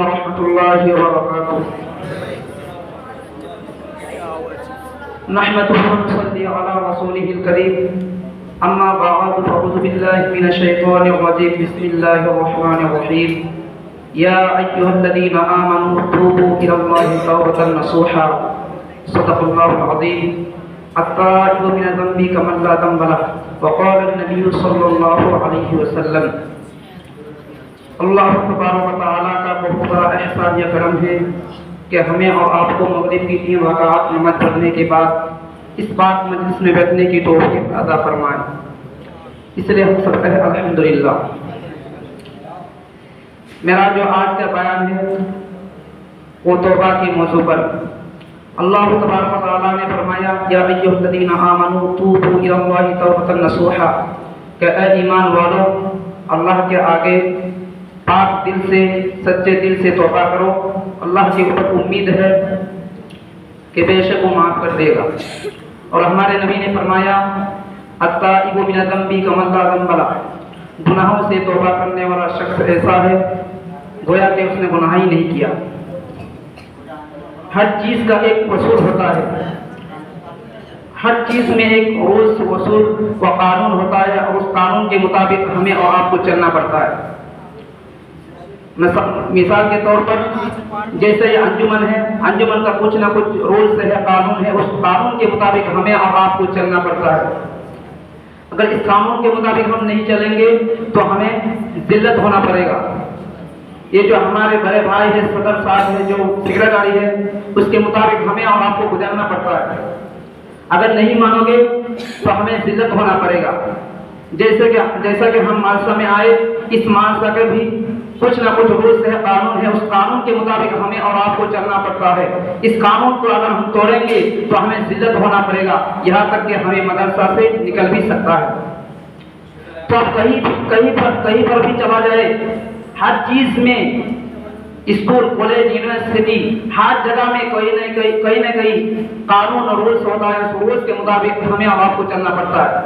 ورحمة الله وبركاته. نحمده ونصلي على رسوله الكريم. أما بعد فأعوذ بالله من الشيطان الرجيم. بسم الله الرحمن الرحيم. يا أيها الذين آمنوا توبوا إلى الله توبة نصوحا. صدق الله العظيم. التائب من الذنب كمن لا ذنب له. وقال النبي صلى الله عليه وسلم. اللہ تبارک و تعالیٰ کا بہت بڑا احسان یا کرم ہے کہ ہمیں اور آپ کو مغرب کی 3 رکعات نماز پڑھنے کے بعد اس پاک مجلس میں بیٹھنے کی توفیق عطا فرمائے. اس لیے ہم سب کہیں الحمدللہ. میرا جو آج کا بیان ہے وہ توبہ کے موضوع پر. اللہ تبارک و تعالیٰ نے فرمایا یا ایھا الذین آمنوا توبوا الی اللہ توبۃ نصوحا کہ اے ایمان والو اللہ کے آگے پاک دل سے سچے دل سے توبہ کرو. اللہ کے اوپر امید ہے کہ بے شک وہ معاف کر دے گا. اور ہمارے نبی نے فرمایا التائب من الذنب کمن لا ذنب له. گناہوں سے توبہ کرنے والا شخص ایسا ہے گویا کہ اس نے گناہ ہی نہیں کیا. ہر چیز کا ایک اصول ہوتا ہے, ہر چیز میں ایک رولز اصول و قانون ہوتا ہے اور اس قانون کے مطابق ہمیں اور آپ کو چلنا پڑتا ہے. مثال کے طور پر جیسے یہ انجمن ہے, انجمن کا کچھ نہ کچھ رولز ہے, قانون ہے, اس قانون کے مطابق ہمیں اور آپ کو چلنا پڑتا ہے. اگر اس قانون کے مطابق ہم نہیں چلیں گے تو ہمیں ذلت ہونا پڑے گا. یہ جو ہمارے بڑے بھائی ہے, صدر صاحب ہے, جو سیکرٹری ہے, اس کے مطابق ہمیں اور آپ کو گزارنا پڑتا ہے. اگر نہیں مانو گے تو ہمیں ذلت ہونا پڑے گا. جیسا کہ ہم مدرسہ میں آئے, اس مدرسہ کے بھی کچھ نہ کچھ رولز ہے, قانون ہے, اس قانون کے مطابق ہمیں اور آپ کو چلنا پڑتا ہے. اس قانون کو اگر ہم توڑیں گے تو ہمیں ذلت ہونا پڑے گا, یہاں تک کہ ہمیں مدرسہ سے نکل بھی سکتا ہے. تو اب کہیں پر بھی چلا جائے, ہر چیز میں اسکول, کالج, یونیورسٹی, ہر جگہ میں کہیں نہ کہیں قانون اور رولز ہوتا ہے. اس رولز کے مطابق ہمیں اور آپ کو چلنا پڑتا ہے.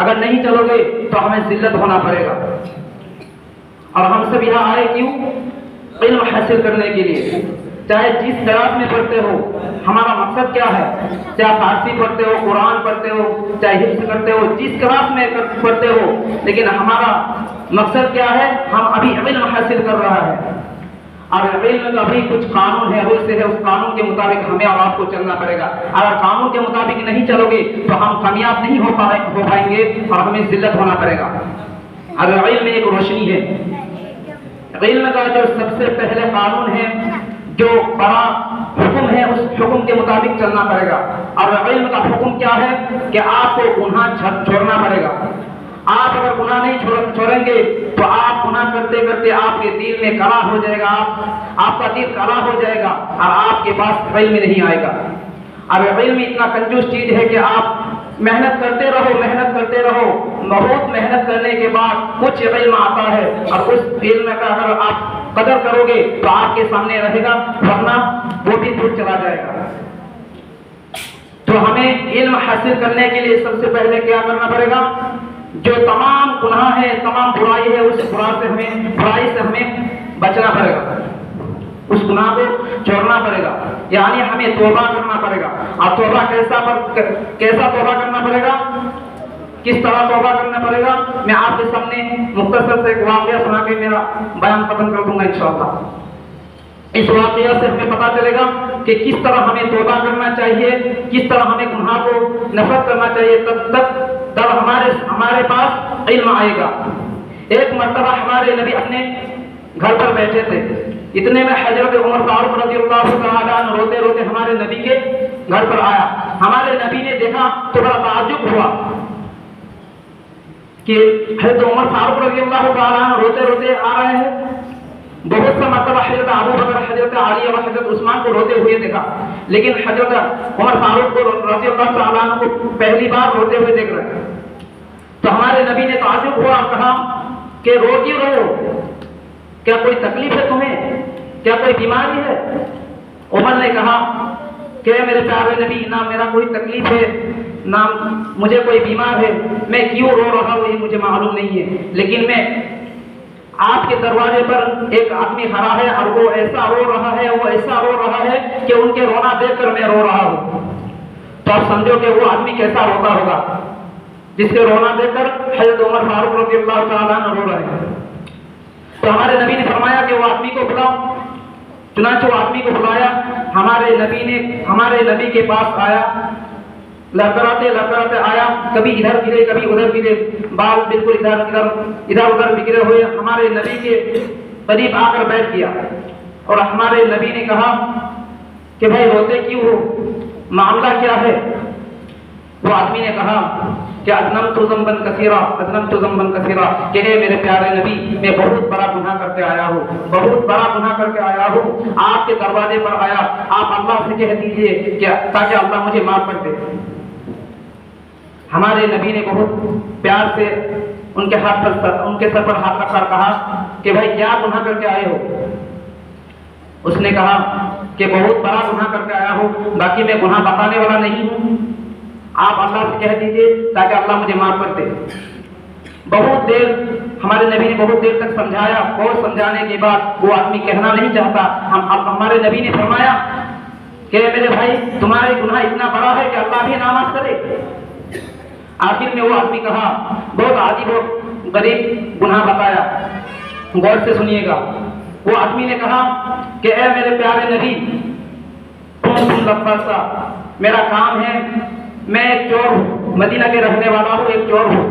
اگر نہیں چلو گے تو ہمیں ذلت ہونا پڑے گا. اور ہم سب یہاں آئے کیوں؟ علم حاصل کرنے کے لیے. چاہے جس کلاس میں پڑھتے ہو, ہمارا مقصد کیا ہے؟ چاہے فارسی پڑھتے ہو, قرآن پڑھتے ہو, چاہے حفظ کرتے ہو, جس کلاس میں پڑھتے ہو, لیکن ہمارا مقصد کیا ہے؟ ہم ابھی علم حاصل کر رہا ہے. اور علم کا بھی کچھ قانون ہے, رولز ہے, اس قانون کے مطابق ہمیں اور آپ کو چلنا پڑے گا. اگر قانون کے مطابق نہیں چلو گے تو ہم کامیاب نہیں ہو پائیں گے اور ہمیں ذلت ہونا پڑے گا. اور علم میں ایک روشنی ہے. علم کا جو سب سے پہلے قانون ہے, جو بڑا حکم ہے, اس حکم کے مطابق چلنا پڑے گا. اور علم کا حکم کیا ہے کہ آپ کو گناہ چھوڑنا پڑے گا. آپ اگر گناہ نہیں چھوڑیں گے تو آپ گناہ کرتے کرتے آپ کے دل میں کلا ہو جائے گا, آپ کا دل کلا ہو جائے گا اور آپ کے پاس علم نہیں آئے گا. اور علم اتنا کنجوس چیز ہے کہ آپ محنت کرتے رہو, بہت محنت کرنے کے بعد کچھ علم آتا ہے اور اس علم کا اگر آپ قدر کرو گے تو آپ کے سامنے رہے گا, ورنہ وہ بھی دور چلا جائے گا. تو ہمیں علم حاصل کرنے کے لیے سب سے پہلے کیا کرنا پڑے گا؟ جو تمام گناہ ہے, تمام برائی ہے, اس برائی سے ہمیں بچنا پڑے گا, اس گناہ کو چھوڑنا پڑے گا. یعنی ہمیں توبہ کرنا پڑے گا. اور توبہ کیسا توبہ کرنا پڑے گا, کس طرح توبہ کرنا پڑے گا, میں آپ کے سامنے مختصر سے ایک واقعہ سنا کے میرا بیان ختم کر دوں گا انشاءاللہ. اس واقعہ سے ہمیں پتا چلے گا کہ کس طرح ہمیں توبہ کرنا چاہیے, کس طرح ہمیں گناہ کو نفرت کرنا چاہیے. تب ہمارے پاس علم آئے گا. ایک مرتبہ ہمارے نبی اپنے گھر پر بیٹھے تھے, اتنے میں حضرت عمر فاروق رضی اللہ تعالیٰ عنہ روتے روتے ہمارے نبی کے گھر پر آیا. ہمارے نبی نے دیکھا تو بڑا تعجب ہوا کہ حضرت عمر فاروق رضی اللہ تعالیٰ عنہ روتے روتے آ رہے ہیں. بہت سا مرتبہ حضرت ابو بکر, حضرت علی اور حضرت عثمان کو روتے ہوئے دیکھا, لیکن حضرت عمر فاروق کو رضی اللہ تعالیٰ عنہ کو پہلی بار روتے ہوئے دیکھ رہے ہیں. تو ہمارے نبی نے تعجب ہوا اور کہا کہ رو کیوں رہے ہو, کیا کوئی تکلیف ہے تمہیں, کیا کوئی بیماری ہے؟ عمر نے کہا کہ میرے پیارے نبی, نہ میرا کوئی تکلیف ہے, نہ مجھے کوئی بیمار ہے, میں کیوں رو رہا ہوں یہ مجھے معلوم نہیں ہے, لیکن میں آپ کے دروازے پر ایک آدمی کھڑا ہے اور وہ ایسا رو رہا ہے، وہ ایسا رو رہا ہے کہ ان کے رونا دیکھ کر میں رو رہا ہوں، تو آپ سمجھو کہ وہ آدمی کیسا روتا ہوگا جس کے رونا دیکھ کر حضرت عمر فاروق رضی اللہ تعالیٰ عنہ رو رہے ہیں۔ تو ہمارے نبی نے فرمایا کہ وہ آدمی کو بلاؤ، چنانچہ وہ آدمی کو بلایا، ہمارے نبی کے پاس آیا، لڑکراتے آیا، کبھی ادھر گرے کبھی ادھر گرے، بال بالکل ادھر ادھر بکھرے ہوئے، ہمارے نبی کے قریب آ کر بیٹھ گیا، اور ہمارے نبی نے کہا کہ بھائی روتے کیوں ہو، معاملہ کیا ہے؟ وہ آدمی نے کہا کہ اذنبت ذنبا کثیرا، کہ اے میرے پیارے نبی، میں بہت بڑا گناہ کر کے آیا ہوں، آپ کے دروازے پر آیا، آپ اللہ سے کہہ دیجئے کہ تاکہ اللہ مجھے معاف کر دے۔ ہمارے نبی نے بہت پیار سے ان کے سر پر ہاتھ رکھ کر کہا کہ بھائی کیا گناہ کر کے آئے ہو؟ اس نے کہا کہ بہت بڑا گناہ کر کے آیا ہوں، باقی میں گناہ بتانے والا نہیں ہوں، آپ اللہ سے کہہ دیجئے تاکہ اللہ مجھے معاف کر دے۔ بہت دیر ہمارے نبی نے بہت دیر تک سمجھایا، اور سمجھانے کے بعد وہ آدمی کہنا نہیں چاہتا۔ ہمارے نبی نے فرمایا کہ میرے بھائی تمہارے گناہ اتنا بڑا ہے کہ اللہ بھی ناماز کرے۔ آخر میں وہ آدمی کہا، بہت عجیب و غریب گناہ بتایا، غور سے سنیے گا۔ وہ آدمی نے کہا کہ اے میرے پیارے نبی، میرا کام ہے، میں ایک چور ہوں، مدینہ کے رہنے والا ہوں، ایک چور ہوں،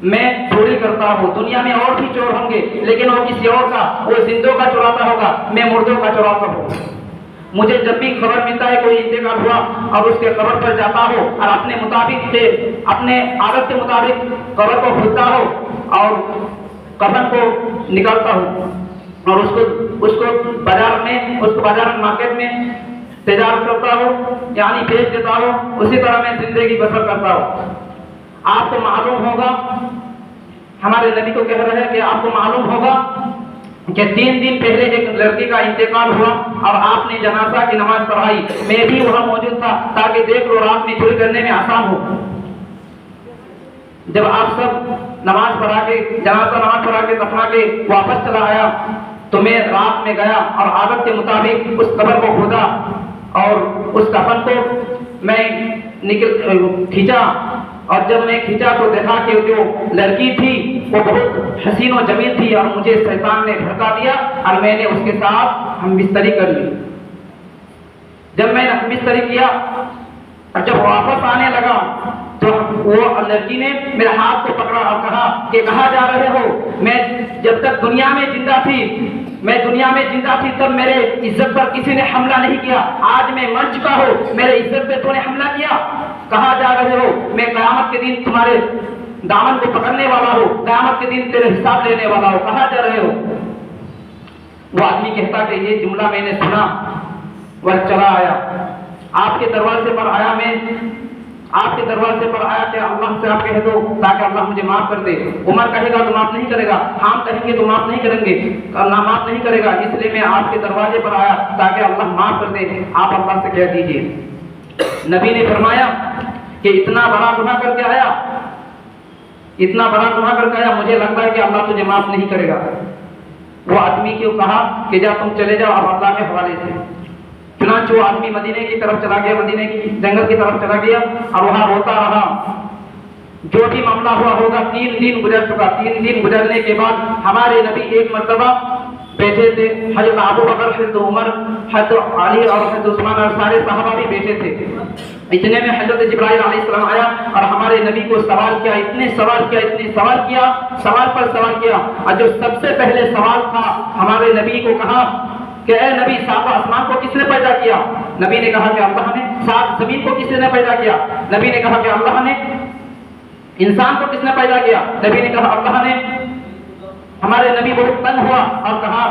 میں چوری کرتا ہوں، دنیا میں اور بھی چور ہوں گے لیکن وہ کسی اور کا، وہ زندوں کا چوراتا ہوگا، میں مردوں کا چوراتا ہوں۔ مجھے جب بھی خبر ملتا ہے کوئی انتقال ہوا اور اس کے قبر پر جاتا ہو اور اپنے عادت کے مطابق قبر کو کھودتا ہو اور کفن کو نکالتا ہو اور اس کو بازار مارکیٹ میں تجارت کرتا ہو، یعنی بیچ دیتا ہو، اسی طرح میں زندگی بسر کرتا ہوں۔ آپ کو معلوم ہوگا، ہمارے نبی کو کہہ رہے ہیں کہ آپ کو معلوم ہوگا کہ 3 دن پہلے ایک لڑکی کا انتقال ہوا اور آپ نے جنازہ کی نماز پڑھائی، میں بھی وہاں موجود تھا تاکہ دیکھ لو رات میں چوری کرنے میں آسان ہو۔ جب آپ سب نماز پڑھا کے دفنا کے واپس چلا آیا تو میں رات میں گیا اور عادت کے مطابق اس قبر کو کھودا اور اس کفن کو میں کھینچا، اور جب میں کھینچا تو دیکھا کہ جو لڑکی تھی وہ بہت حسین و جمیل تھی اور مجھے شیطان نے دھکا دیا اور میں نے اس کے ساتھ ہم بستری کر لی۔ جب میں نے ہم بستری کیا اور جب واپس آنے لگا تو وہ لڑکی نے میرے ہاتھ کو پکڑا اور کہا کہ کہاں جا رہے ہو؟ میں جب تک دنیا میں زندہ تھی تب میرے عزت پر کسی نے حملہ نہیں کیا، آج میں مر چکا ہوں، میرے عزت پہ تو نے حملہ کیا، کہاں جا رہے ہو؟ میں قیامت کے دن تمہارے دامن کو پکڑنے والا ہوں، قیامت کے دن تیرے حساب لینے والا ہوں، کہاں جا رہے ہو؟ وہ آدمی کہتا کہ یہ جملہ میں نے سنا اور چلا آیا، آپ کے دروازے پر آیا کہ اللہ سے آپ کہہ دو تاکہ اللہ مجھے معاف کر دے۔ عمر کہے گا تو معاف نہیں کرے گا، ہم کہیں گے تو معاف نہیں کریں گے، معاف نہیں کرے گا، اس لیے میں آپ کے دروازے پر آیا تاکہ اللہ معاف کر دے، آپ اللہ سے کہہ دیجئے۔ نبی نے فرمایا کہ اتنا بڑا گناہ کر کے آیا، مجھے لگتا ہے کہ اللہ تجھے معاف نہیں کرے گا۔ وہ آدمی کو کہا کہ جا تم چلے جاؤ اب اللہ کے حوالے سے۔ چنانچہ وہ آدمی مدینے کی طرف چلا گیا، مدینے کی جنگل کی طرف چلا گیا اور وہاں روتا رہا۔ جو بھی معاملہ ہوا ہوگا 3 دن گزر چکا۔ 3 دن گزرنے کے بعد ہمارے نبی ایک مرتبہ بیٹھے تھے، حضرت ابو بکر، حضرت عمر، حضرت علی اور حضرت عثمان اور سارے صحابہ بھی بیٹھے تھے۔ اتنے میں حضرت جبرائیل علیہ السلام آیا اور ہمارے نبی کو سوال کیا، اتنے سوال کیا اور جو سب سے پہلے سوال تھا ہمارے نبی کو کہا کہ اے نبی، 7 آسمان کو کس نے پیدا کیا؟ نبی نے کہا کہ اللہ نے۔ 7 زمین کو کس نے پیدا کیا؟ نبی نے کہا کہ اللہ نے۔ انسان کو کس نے پیدا کیا؟ نبی نے کہا اللہ نے۔ ہمارے نبی بہت تنگ ہوا اور کہا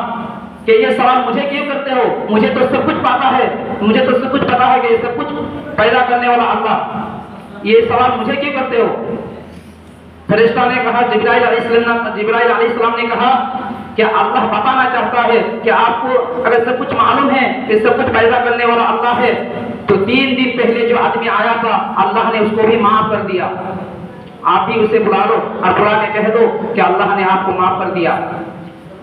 کہ یہ سوال مجھے کیوں کرتے ہو؟ مجھے تو سب کچھ پتا ہے کہ یہ سب کچھ پیدا کرنے والا اللہ، یہ سوال مجھے کیوں کرتے ہو؟ فرشتہ نے کہا، جبرائیل علیہ السلام نے کہا کہ اللہ بتانا چاہتا ہے کہ آپ کو اگر سب کچھ معلوم ہے کہ سب کچھ پیدا کرنے والا اللہ ہے تو 3 دن پہلے جو آدمی آیا تھا اللہ نے اس کو بھی معاف کر دیا، آپ بھی اسے بلا لو اور بلا کے کہہ دو کہ اللہ نے آپ کو معاف کر دیا۔